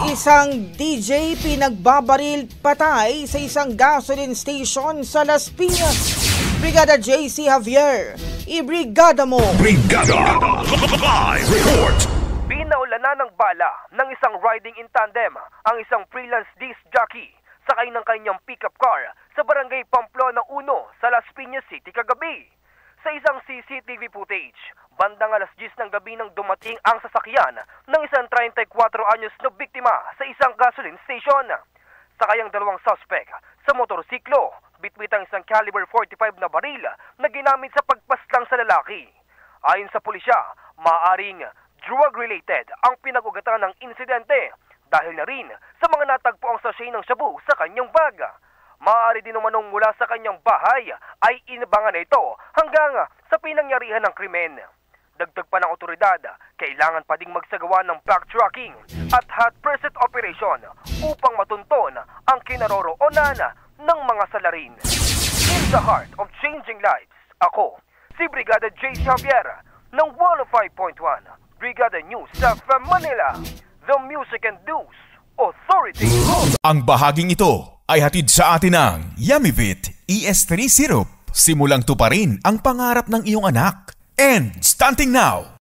Isang DJ pinagbabaril patay sa isang gasoline station sa Las Piñas. Brigada JC Javier, ibrigada mo! Brigada! Live report! Pinaulanan ng bala ng isang riding in tandem ang isang freelance disc jockey sakay ng kanyang pickup car sa barangay Pamplona 1 sa Las Piñas City kagabi. Sa isang CCTV footage, bandang alas 10 ng gabi nang dumating ang sasakyan ng isang 34 anyos na biktima sa isang gasoline station. Sakay ang dalawang suspect sa motorsiklo, bitbit ang isang caliber 45 na baril na ginamit sa pagpaslang sa lalaki. Ayon sa pulisya, maaaring drug-related ang pinag-ugatan ng insidente dahil na rin sa mga natagpo ang sachet ng shabu sa kanyang bag. Maaari din umanong mula sa kanyang bahay ay inabangan na ito hanggang sa pinangyarihan ng krimen. Dagdag pa ng otoridad, kailangan pa ding magsagawa ng backtracking at hot pursuit operation upang matunton ang kinaroroonan ng mga salarin. In the heart of changing lives, ako, si Brigada J. Javier ng 105.1 Brigada News sa Manila, the Music and News Authority. Ang bahaging ito ay hatid sa atin ng Yummy-Vit ES3 Syrup. Simulang tuparin ang pangarap ng iyong anak. And stunting now,